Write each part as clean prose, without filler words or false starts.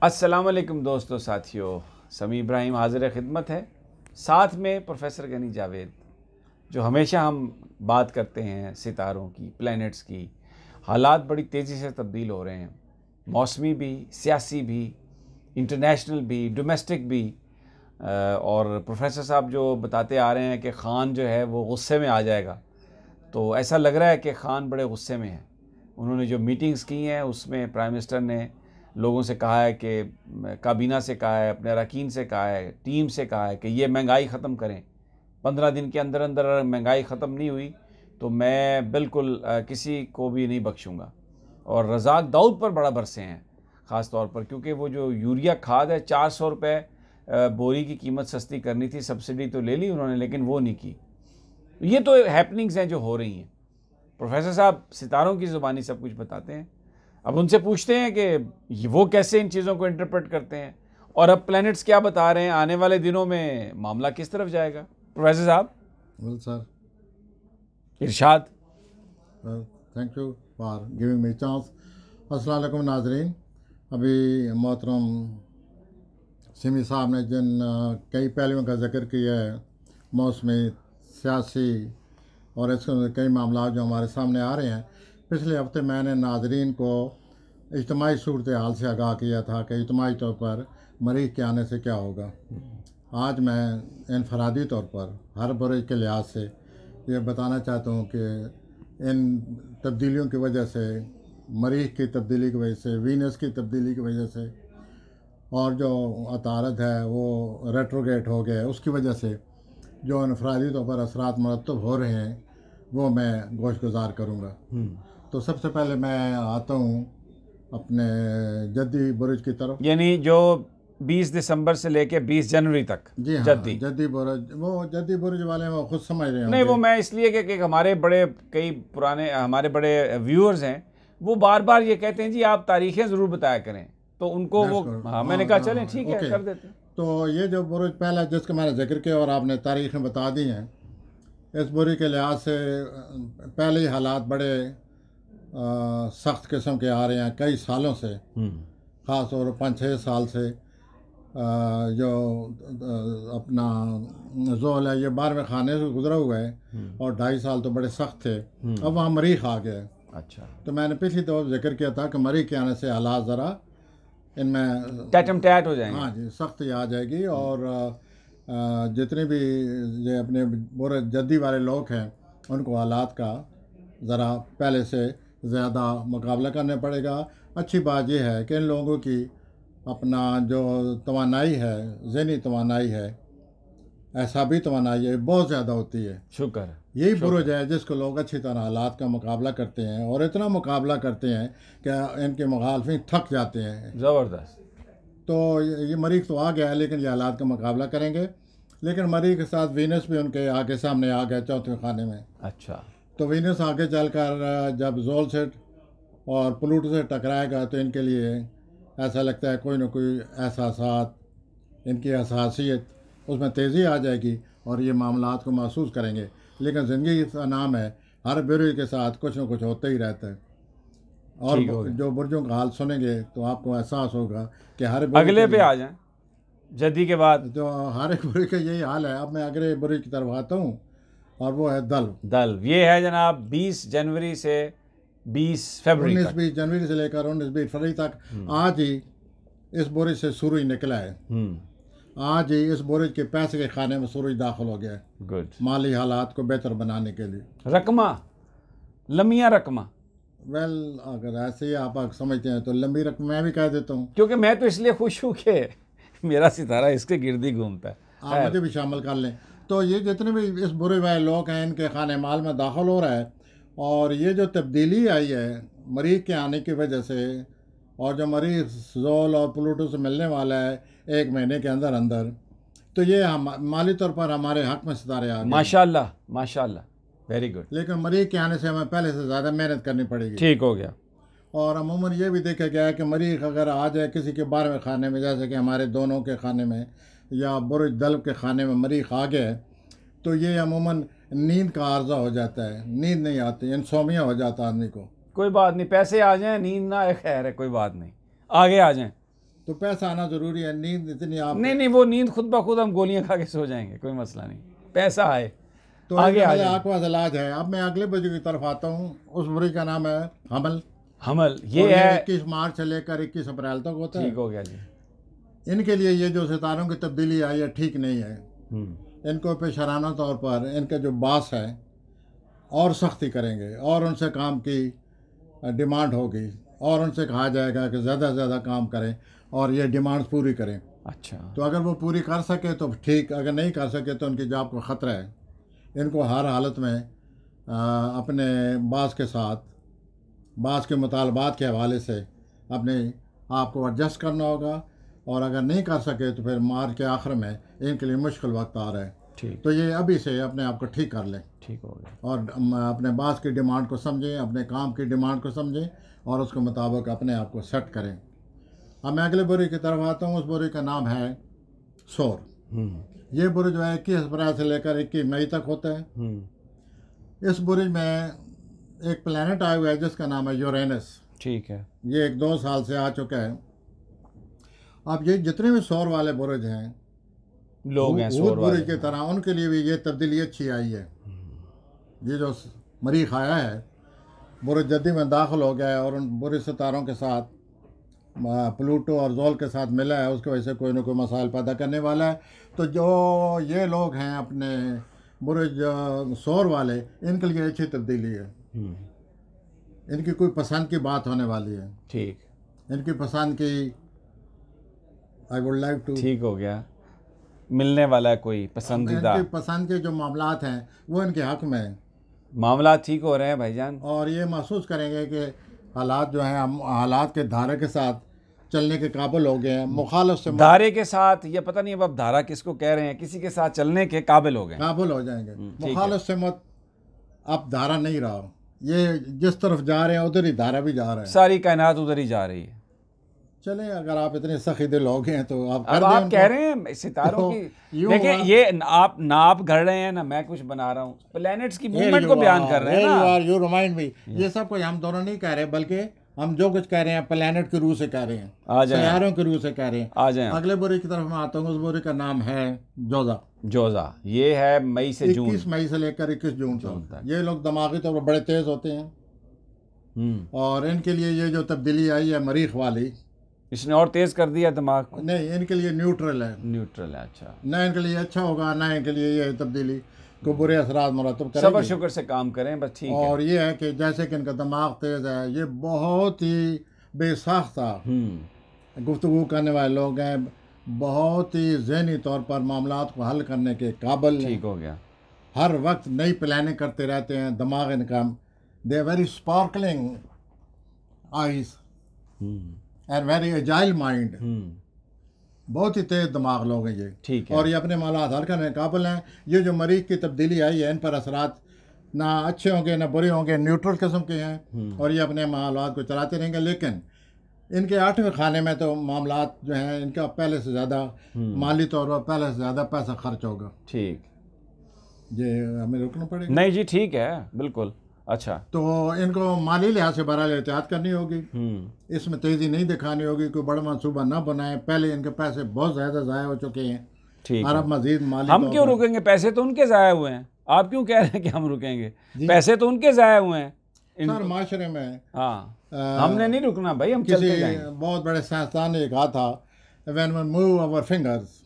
अस्सलाम वालेकुम दोस्तों साथियों, समी इब्राहिम हाजिर खिदमत है। साथ में प्रोफेसर गनी जावेद, जो हमेशा हम बात करते हैं सितारों की, प्लैनेट्स की। हालात बड़ी तेज़ी से तब्दील हो रहे हैं, मौसमी भी, सियासी भी, इंटरनेशनल भी, डोमेस्टिक भी। और प्रोफेसर साहब जो बताते आ रहे हैं कि ख़ान जो है वो गुस्से में आ जाएगा, तो ऐसा लग रहा है कि ख़ान बड़े गुस्से में है। उन्होंने जो मीटिंग्स की हैं उसमें प्राइम मिनिस्टर ने लोगों से कहा है कि काबीना से कहा है, अपने अरकान से कहा है, टीम से कहा है कि ये महंगाई ख़त्म करें। 15 दिन के अंदर अंदर अगर महंगाई ख़त्म नहीं हुई तो मैं बिल्कुल किसी को भी नहीं बख्शूँगा। और रज़ाक दाऊद पर बड़ा बरसे हैं ख़ास तौर पर, क्योंकि वो जो यूरिया खाद है 400 रुपये बोरी की कीमत सस्ती करनी थी, सब्सिडी तो ले ली उन्होंने लेकिन वो नहीं की। ये तो हैपनिंग्स हैं जो हो रही हैं। प्रोफेसर साहब सितारों की ज़ुबानी सब कुछ बताते हैं। अब उनसे पूछते हैं कि वो कैसे इन चीज़ों को इंटरप्रेट करते हैं और अब प्लैनेट्स क्या बता रहे हैं, आने वाले दिनों में मामला किस तरफ जाएगा। प्रोफेसर साहब। Well sir, Irshad. Thank you for giving me chance. अस्सलाम वालेकुम नाजरीन। अभी मोहतरम सिमी साहब ने जिन कई पहलुओं का जिक्र किया है, मौसमी, सियासी और ऐसे कई मामला जो हमारे सामने आ रहे हैं। पिछले हफ्ते मैंने नाजरीन को इज्तिमाई सूरत हाल से आगाह किया था कि इज्तिमाई तौर पर मरीज़ के आने से क्या होगा। आज मैं इनफरादी तौर पर हर बुरुज के लिहाज से ये बताना चाहता हूँ कि इन तब्दीलियों की वजह से, मरीज़ की तब्दीली की वजह से, वीनस की तब्दीली की वजह से और जो अतारद है वो रेट्रोगेट हो गया, उसकी वजह से जो इनफरादी तौर पर असरात मरतब हो रहे हैं वो मैं गोश गुजार करूँगा। तो सबसे पहले मैं आता हूँ अपने जद्दी बुरुज की तरफ, यानी जो 20 दिसंबर से लेके 20 जनवरी तक। जी हाँ, जद्दी बुरुज, वो जद्दी बुरुज वाले वो खुद समझ रहे हैं। नहीं, वो मैं इसलिए कि हमारे बड़े कई पुराने हमारे बड़े व्यूअर्स हैं, वो बार बार ये कहते हैं जी आप तारीखें ज़रूर बताया करें, तो उनको वो मैंने कहा चलें ठीक है कर देते हैं। तो ये जो बुरुज पहला जिसका मैंने जिक्र किया और आपने तारीखें बता दी हैं, इस बुरुज के लिहाज से पहले ही हालात बड़े सख्त किस्म के आ रहे हैं कई सालों से, ख़ास तौर पर 5-6 साल से। जो अपना जोल है ये 12वें खाने से गुजरा हुआ है और 2.5 साल तो बड़े सख्त थे। अब वहाँ मरीख आ गया। अच्छा, तो मैंने पिछली दफ़ा जिक्र किया था कि मरीख के आने से हालात ज़रा इनमें टैटम टैट हो जाएंगे। हाँ जी, सख्ती आ जाएगी। और जितने भी ये अपने बुरे जद्दी वाले लोग हैं उनको हालात का ज़रा पहले से ज़्यादा मुकाबला करना पड़ेगा। अच्छी बात यह है कि इन लोगों की अपना जो तवानाई है, ज़हनी तवानाई है, एहसाबी तवानाई है, बहुत ज़्यादा होती है। शुक्र, यही बुरुज है जिसको लोग अच्छी तरह हालात का मुकाबला करते हैं और इतना मुकाबला करते हैं कि इनके मुखालफिन थक जाते हैं। ज़बरदस्त। तो ये मरीख तो आ गया है लेकिन ये हालात का मुकाबला करेंगे। लेकिन मरीख के साथ वीनस भी उनके आगे सामने आ गया 4वें खाने में। अच्छा, तो वीनस आगे चलकर जब जोल से और प्लूटो से टकराएगा तो इनके लिए ऐसा लगता है कोई ना कोई एहसासात, इनकी हसासियत उसमें तेज़ी आ जाएगी और ये मामलात को महसूस करेंगे। लेकिन ज़िंदगी का नाम है, हर बुरुज के साथ कुछ ना कुछ होता ही रहता है। और जो बुर्जों का हाल सुनेंगे तो आपको एहसास होगा कि हर अगले पे आ जाएं जद्दी के बाद। तो हर एक बुरुज का यही हाल है। अब मैं अगले बुरुज की तरफ आता हूँ और वो है दल्व। ये है जनाब 20 जनवरी से 20 फरवरी 19-20 जनवरी से लेकर 19-20 फरवरी तक। आज ही इस बुरुज से सूरज निकला है। आज ही इस बुरुज के पैसे के खाने में सूरज दाखिल हो गया है। गुड। माली हालात को बेहतर बनाने के लिए रकमा, लमिया रकमा। वेल, अगर ऐसे ही आप समझते हैं तो लंबी रकम मैं भी कह देता हूँ, क्योंकि मैं तो इसलिए खुश हूँ कि मेरा सितारा इसके गिर्द ही घूमता है। आप मुझे भी शामिल कर लें। तो ये जितने भी इस बुरे वाले लोग हैं इनके खाने माल में दाखिल हो रहा है। और ये जो तब्दीली आई है मरीख के आने की वजह से, और जो मरीख जोल और प्लूटो से मिलने वाला है 1 महीने के अंदर अंदर, तो ये हम माली तौर पर हमारे हक में सितारे आ गए। माशाल्लाह, माशाल्लाह, वेरी गुड। लेकिन मरीख के आने से हमें पहले से ज़्यादा मेहनत करनी पड़ेगी। ठीक हो गया। और अमूमन ये भी देखा गया है कि मरीख अगर आ जाए किसी के 12वें खाने में, जैसे कि हमारे दोनों के खाने में या बुरुज दल्व के खाने में मरीख आ गए, तो ये अमूमन नींद का आर्जा हो जाता है, नींद नहीं आती, इंसोमिया हो जाता आदमी को। कोई बात नहीं, पैसे आ जाएं, नींद ना आए, खैर है, कोई बात नहीं, आगे आ जाएं। तो पैसा आना ज़रूरी है। नींद इतनी आप नहीं, वो नींद खुद ब खुद हम गोलियां खा के सो जाएंगे, कोई मसला नहीं, पैसा आए तो आगे आ आगे जाए। आँख वाला इलाज है। अब मैं अगले बुजुर्ग की तरफ आता हूँ। उस बुजुर्ग का नाम है हमल। हमल, और ये है 21 मार्च से लेकर 21 अप्रैल तक होता है। ठीक हो गया जी। इनके लिए ये जो सितारों की तब्दीली आई है ठीक नहीं है। इनको पेशराना तौर पर इनके जो बास है और सख्ती करेंगे और उनसे काम की डिमांड होगी और उनसे कहा जाएगा कि ज़्यादा से ज़्यादा काम करें और ये डिमांड्स पूरी करें। अच्छा, तो अगर वो पूरी कर सके तो ठीक, अगर नहीं कर सके तो उनकी जॉब को ख़तरा है। इनको हर हालत में अपने बास के साथ, बास के मुतालबात के हवाले से अपने आप को एडजस्ट करना होगा। और अगर नहीं कर सके तो फिर मार्च के आखिर में इनके लिए मुश्किल वक्त आ रहा है। ठीक, तो ये अभी से अपने आप को ठीक कर लें ठीक हो गया। और अपने बास की डिमांड को समझें, अपने काम की डिमांड को समझें और उसके मुताबिक अपने आप को सेट करें। अब मैं अगले बुरे की तरफ आता हूँ। उस बुरे का नाम है सोर। ये बुरे जो है 21 अप्रैल से लेकर 21 मई तक होता है। इस बुरे में एक प्लैनेट आया हुआ है जिसका नाम है यूरेनस। ठीक है, ये 1-2 साल से आ चुका है। अब ये जितने भी सौर वाले बुरुज हैं, लोग हैं सौर बुरुज वाले, की तरह, उनके लिए भी ये तब्दीली अच्छी आई है। ये जो मरीख आया है बुरुज जद्दी में दाखिल हो गया है और उन बुरुज सितारों के साथ प्लूटो और जोल के साथ मिला है, उसकी वजह से कोई ना कोई मसाइल पैदा करने वाला है। तो जो ये लोग हैं अपने बुरुज सौर वाले, इनके लिए अच्छी तब्दीली है। इनकी कोई पसंद की बात होने वाली है। ठीक, इनकी पसंद की आई वुड लाइक टू, ठीक हो गया, मिलने वाला है कोई पसंदीदा, इनकी पसंद के जो मामलात हैं वो इनके हक में हैं। मामला ठीक हो रहे हैं भाईजान। और ये महसूस करेंगे कि हालात जो हैं, हम हालात के धारे के साथ चलने के काबिल हो गए हैं। मुखालिफ से धारे के साथ, ये पता नहीं अब धारा किसको कह रहे हैं, किसी के साथ चलने के काबिल हो गए, काबिल हो जाएंगे। ठीक है। मुखालिफ से मत, अब धारा नहीं रहा। ये जिस तरफ जा रहे हैं उधर ही धारा भी जा रहा है। सारी कायनात उधर ही जा रही है। चलें, अगर आप इतने सखी दिल हो गए हैं तो आप कर अब दें आप उनको। कह रहे हैं सितारों तो की, यूं देखिए हुआ- ये आप ना आप गढ़ रहे हैं ना मैं कुछ बना रहा हूँ, प्लैनेट्स की मूवमेंट को बयान कर रहे हैं ना। यू रिमाइंड मी, ये सब कुछ हम दोनों नहीं कह रहे, बल्कि हम जो कुछ कह रहे हैं प्लैनेट के रूह से कह रहे हैं, आ जाए, सैयारों के रूह से कह रहे हैं। आ जाए। अगले बुरे की तरफ मैं आता हूँ। उस बुरे का नाम है जोजा। जोजा, ये है मई से जून। 21 मई से लेकर 21 जून तक। तक। ये लोग दिमागी तौर पर बड़े तेज होते हैं और इनके लिए ये जो तब्दीली आई है मरीख वाली, इसने और तेज कर दिया दिमाग को। नहीं, इनके लिए न्यूट्रल है। न्यूट्रल है, अच्छा, न इनके लिए अच्छा होगा, ना इनके लिए ये तब्दीली को बुरे असरात मुरतब सबर करेगी। शुक्र से काम करें बस, ठीक है। और ये है कि जैसे कि इनका दिमाग तेज है, ये बहुत ही बेसाख्ता गुफ्तगू करने वाले लोग हैं, बहुत ही ज़हनी तौर पर मामलात को हल करने के काबिल हैं। ठीक हो गया। हर वक्त नई प्लानिंग करते रहते हैं। दिमाग इनका, they very sparkling eyes and very agile mind. बहुत ही तेज दिमाग लोग हैं ये, ठीक है। और ये अपने मामलात हल करने के काबिल हैं। ये जो मरीज की तब्दीली आई है, इन पर असरात ना अच्छे होंगे ना बुरे होंगे, न्यूट्रल किस्म के हैं और ये अपने मामलात को चलाते रहेंगे। लेकिन इनके 8वें खाने में तो मामलात जो हैं इनका पहले से ज़्यादा माली तौर पर पहले से ज़्यादा पैसा खर्च होगा। ठीक, ये हमें रुकना पड़ेगा। नहीं जी, ठीक है, बिल्कुल। अच्छा, तो इनको माली लिहाज से बहरहाल एहतियात करनी होगी, इसमें तेज़ी नहीं दिखानी होगी, कोई बड़ा मंसूबा ना बनाए। पहले इनके पैसे बहुत ज़्यादा ज़ाया हो चुके हैं ठीक और है। अब मजीद माली हम तौर क्यों पर- रुकेंगे? पैसे तो उनके ज़ाया हुए हैं, आप क्यों कह रहे हैं कि हम रुकेंगे? पैसे तो उनके ज़ाया हुए हैं सर, माशरे में हाँ, हमने नहीं रुकना भाई, हम चलते किसी जाएंगे। बहुत बड़े साइंसदान ने कहा था, when we move our fingers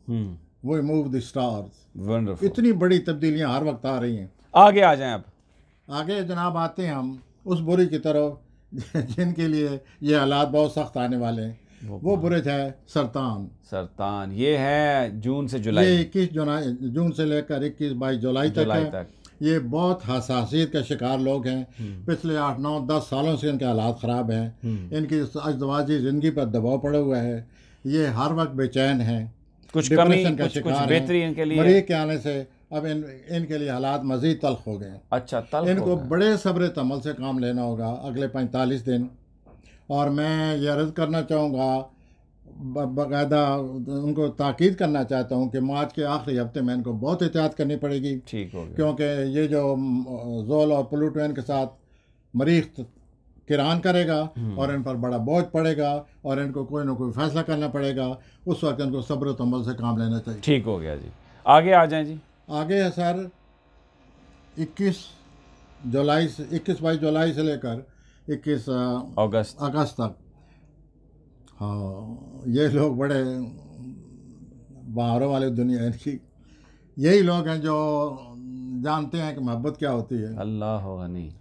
we move the stars. Wonderful. इतनी बड़ी तब्दीलियां हर वक्त आ रही हैं। आगे आ जाएं अब। आगे जनाब आते हैं हम उस बुरे की तरफ जिनके लिए ये हालात बहुत सख्त आने वाले हैं। वो बुरे है सरतान। सरतान, ये है जून से ये जुलाई, 21 जून से लेकर 21-22 जुलाई जुलाई है। तक। ये बहुत हसासियत का शिकार लोग हैं। पिछले 8-9-10 सालों से इनके हालात ख़राब हैं। इनकी अज़दवाजी ज़िंदगी पर दबाव पड़ा हुआ है। ये हर वक्त बेचैन हैं, कुछ कमी, डिप्रेशन का कुछ शिकार बेहतरी हैं। इनके लिए। मरीज के आने से अब इनके लिए हालात मज़ीद तल्ख हो गए हैं। अच्छा, तल्ख इनको हो गए। बड़े सब्र तमल से काम लेना होगा अगले 45 दिन। और मैं ये अर्ज़ करना चाहूँगा, बाकायदा उनको ताकीद करना चाहता हूँ कि मार्च के आखिरी हफ्ते में इनको बहुत एहतियात करनी पड़ेगी। ठीक हो गया। क्योंकि ये जो जोल और प्लूटो के साथ मरीख किरान करेगा और इन पर बड़ा बोझ पड़ेगा और इनको कोई ना कोई फैसला करना पड़ेगा, उस वक्त इनको सब्र और तहम्मुल से काम लेना चाहिए। ठीक हो गया जी, आगे आ जाएं जी। आगे है सर 21-22 जुलाई से लेकर 21 अगस्त तक। हाँ, ये लोग बड़े बाहरों वाली दुनिया इनकी, यही लोग हैं जो जानते हैं कि मोहब्बत क्या होती है। अल्लाह गनी।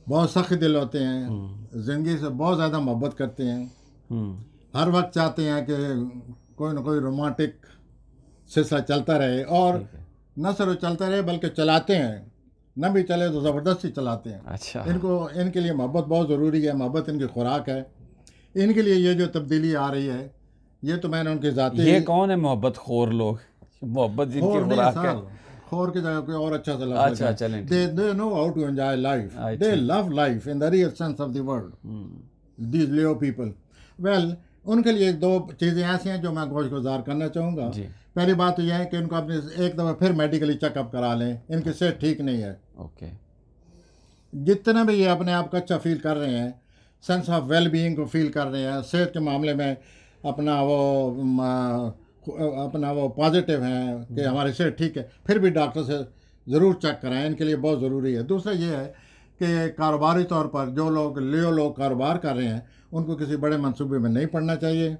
बहुत सख्त दिल होते हैं, ज़िंदगी से बहुत ज़्यादा मोहब्बत करते हैं, हर वक्त चाहते हैं कि कोई ना कोई रोमांटिक सिलसिला चलता रहे, और न सिर्फ चलता रहे बल्कि चलाते हैं, न भी चले तो ज़बरदस्ती चलाते हैं। अच्छा, इनके लिए मोहब्बत बहुत ज़रूरी है, मोहब्बत इनकी खुराक है। इनके लिए ये जो तब्दीली आ रही है, ये तो मैंने उनकी ज़ाती, ये कौन है मोहब्बत खोर लोग? मोहब्बत जिनकी खुराक है, खोर की जगह कोई और अच्छा सा लफ्ज़ अच्छा चलें, they know how to enjoy life, they love life in the real sense of the word, these Leo people। well, उनके लिए दो चीज़ें ऐसी हैं जो मैं गोशगुजार करना चाहूँगा। पहली बात तो यह है कि इनको अपने एक दफ़ा फिर मेडिकली चेकअप करा लें, इनकी सेहत ठीक नहीं है। ओके, जितना भी ये अपने आप को अच्छा फील कर रहे हैं, सेंस ऑफ वेल बीइंग को फील कर रहे हैं, सेहत के मामले में अपना वो पॉजिटिव हैं कि हमारी सेहत ठीक है, फिर भी डॉक्टर से ज़रूर चेक कराएं, इनके लिए बहुत ज़रूरी है। दूसरा ये है कि कारोबारी तौर पर जो लोग लोग कारोबार कर रहे हैं, उनको किसी बड़े मंसूबे में नहीं पड़ना चाहिए,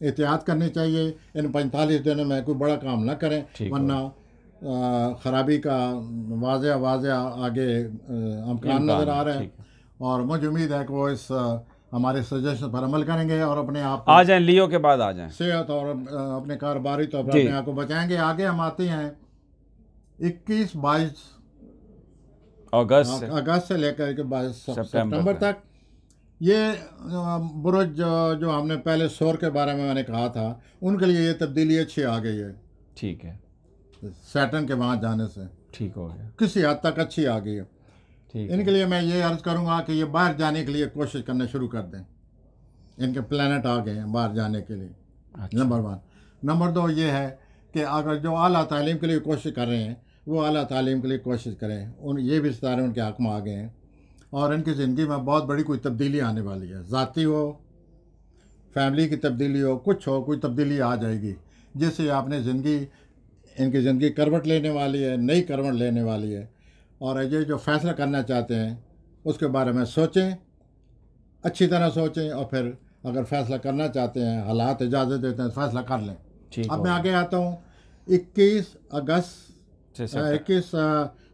एहतियात करनी चाहिए। इन 45 दिनों में कोई बड़ा काम ना करें, वरना ख़राबी का वाज़े आगे अमकान नज़र आ रहे हैं। और मुझे उम्मीद है कि वो इस हमारे सजेशन पर अमल करेंगे और अपने आप आ जाएं, लियो के बाद आ जाएं, सेहत और अपने कारोबारी तौर पर अपने आप को बचाएंगे। आगे हम आते हैं 21-22 अगस्त से लेकर के 22 सितंबर तक। ये बुरुज जो हमने पहले सौर के बारे में मैंने कहा था, उनके लिए ये तब्दीली अच्छी आ गई है। ठीक है, सैटर्न के वहाँ जाने से ठीक हो गया, किसी हद तक अच्छी आ गई है। इनके लिए मैं ये अर्ज़ करूँगा कि ये बाहर जाने के लिए कोशिश करना शुरू कर दें। इनके प्लैनेट आ गए हैं बाहर जाने के लिए। अच्छा। नंबर 1। नंबर 2 ये है कि अगर जो आला तालीम के लिए कोशिश कर रहे हैं, वो आला तालीम के लिए कोशिश करें। ये भी सितारे उनके हक़ में आ गए हैं और इनकी ज़िंदगी में बहुत बड़ी कोई तब्दीली आने वाली है। ज़ाती हो, फैमिली की तब्दीली हो, कुछ हो, कोई तब्दीली आ जाएगी जिससे आपने इनकी ज़िंदगी करवट लेने वाली है, नई करवट लेने वाली है। और ये जो फ़ैसला करना चाहते हैं उसके बारे में सोचें, अच्छी तरह सोचें, और फिर अगर फ़ैसला करना चाहते हैं, हालात इजाज़त देते हैं, फ़ैसला कर लें। अब मैं आगे आता हूँ 21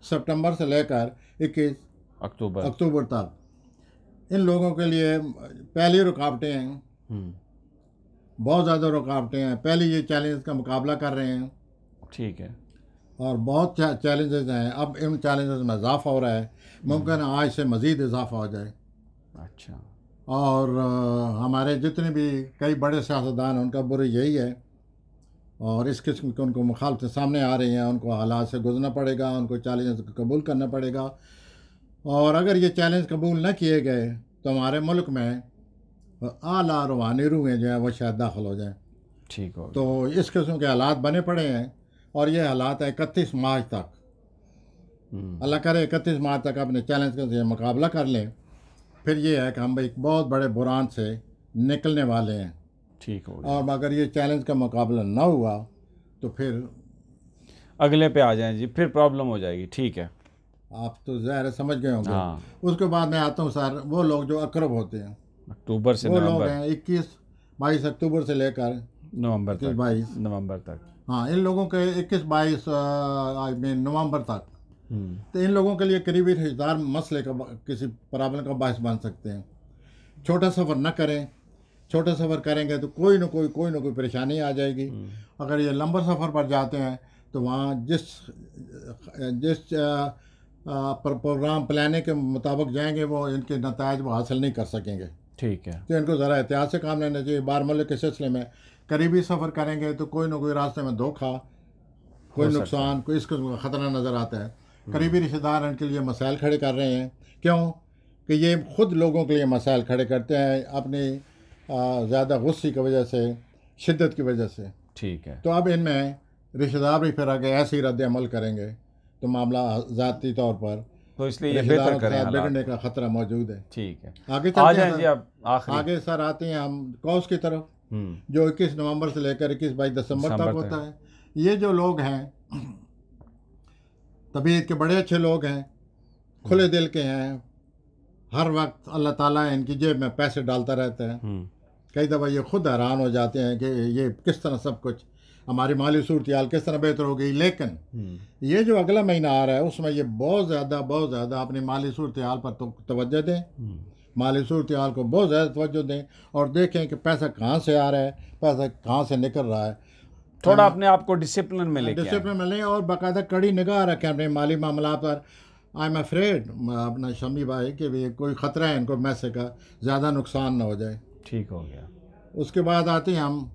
सितंबर से लेकर 21 अक्टूबर तक। इन लोगों के लिए पहली रुकावटें हैं, बहुत ज़्यादा रुकावटें हैं। पहले ये चैलेंज का मुकाबला कर रहे हैं, ठीक है, और बहुत चैलेंजेस हैं। अब इन चैलेंजेस में इजाफा हो रहा है, मुमकिन है आज से मज़ीद इजाफा हो जाए। अच्छा। और हमारे जितने भी कई बड़े सियासतदान हैं, उनका बुरा यही है, और इस किस्म के उनको मुखालफतें सामने आ रही हैं। उनको हालात से गुजरना पड़ेगा, उनको चैलेंज को कबूल करना पड़ेगा। और अगर ये चैलेंज कबूल न किए गए तो हमारे मुल्क में आला रूहानी रूहें जो है वो शायद दाखिल हो जाएँ। ठीक हो। तो इस किस्म के हालात बने पड़े हैं, और ये हालात है 31 मार्च तक। अल्लाह करे 31 मार्च तक अपने चैलेंज का मुकाबला कर लें, फिर ये है कि हम एक बहुत बड़े बुरान से निकलने वाले हैं। ठीक हो। और अगर ये चैलेंज का मुकाबला ना हुआ तो फिर अगले पे आ जाएं जी, फिर प्रॉब्लम हो जाएगी। ठीक है, आप तो ज़ाहिर समझ गए होंगे। हाँ। उसके बाद मैं आता हूँ सर, वो लोग जो अकरब होते हैं, अक्टूबर से वो नवंबर, लोग हैं 21-22 अक्टूबर से लेकर नवंबर तक, 22 नवंबर तक। हाँ, इन लोगों के 21-22 नवंबर तक। तो इन लोगों के लिए करीबी रिश्तेदार मसले का, किसी प्रॉब्लम का बायस बन सकते हैं। छोटा सफ़र न करें, छोटा सफ़र करेंगे तो कोई ना कोई परेशानी आ जाएगी। अगर ये लंबा सफ़र पर जाते हैं तो वहाँ जिस प्रोग्राम प्लानिंग के मुताबिक जाएंगे, वो इनके नतायज वो हासिल नहीं कर सकेंगे। ठीक है, तो इनको ज़रा एहतियात से काम लेना चाहिए। बाहर मुल्क के सिलसिले में करीबी सफ़र करेंगे तो कोई ना कोई रास्ते में धोखा, कोई नुकसान, कोई इस किस्म का ख़तरा नज़र आता है। करीबी रिश्तेदार इनके लिए मसाइल खड़े कर रहे हैं। क्यों कि ये ख़ुद लोगों के लिए मसाइल खड़े करते हैं अपनी ज़्यादा गुस्से की वजह से, शिद्दत की वजह से। ठीक है, तो अब इनमें रिश्तेदार भी फिर आगे ऐसे ही रद्द अमल करेंगे तो मामला ज़ाती तौर पर तो इसलिए ये रिश्तेदारों बेहतर के करें साथ हालात। बिगड़ने का खतरा मौजूद है। ठीक है, आगे आ चलते जाएं हैं जी सर। अब आखिरी। आगे सर आते हैं हम कॉज की तरफ, जो 21 नवंबर से लेकर 21-22 दिसंबर तक दिसंबर होता है। ये जो लोग हैं तबीयत के बड़े अच्छे लोग हैं, खुले दिल के हैं, हर वक्त अल्लाह ताला इनकी जेब में पैसे डालता रहता है। कई दफ़ा ये खुद हैरान हो जाते हैं कि ये किस तरह सब कुछ हमारी माली सूरत हाल किस तरह बेहतर हो गई। लेकिन ये जो अगला महीना आ रहा है उसमें ये बहुत ज़्यादा अपनी माली सूरत हाल पर तवज्जो दें, माली सूरत हाल को बहुत ज़्यादा तवज्जो दें और देखें कि पैसा कहाँ से आ रहा है, पैसा कहाँ से निकल रहा है। थोड़ा अपने आप को डिसिप्लिन में लेके आएं। डिसिप्लिन में लें और बाकायदा कड़ी निगाह रखें अपने माली मामला पर। आई एम अफ्रेड अपना शमी भाई कि भी कोई ख़तरा है इनको मैसे का, ज़्यादा नुकसान ना हो जाए। ठीक हो गया। उसके बाद आते हैं हम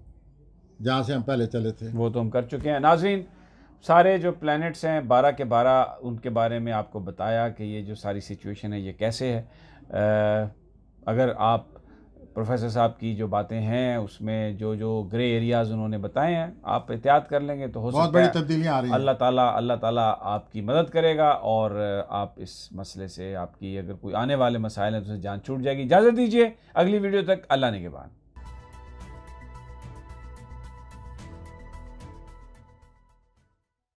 जहाँ से हम पहले चले थे, वो तो हम कर चुके हैं। नाज़रीन, सारे जो प्लैनेट्स हैं 12 के 12 उनके बारे में आपको बताया कि ये जो सारी सिचुएशन है ये कैसे है। अगर आप प्रोफेसर साहब की जो बातें हैं उसमें जो ग्रे एरियाज़ उन्होंने बताए हैं आप एहतियात कर लेंगे तो हो बहुत सकता बड़ी है तब्दीलियाँ आ रही हैं। अल्लाह ताला आपकी मदद करेगा और आप इस मसले से, आपकी अगर कोई आने वाले मसाइल हैं तो उससे जान छूट जाएगी। इजाज़त दीजिए, अगली वीडियो तक अल्लाह ने के बाद।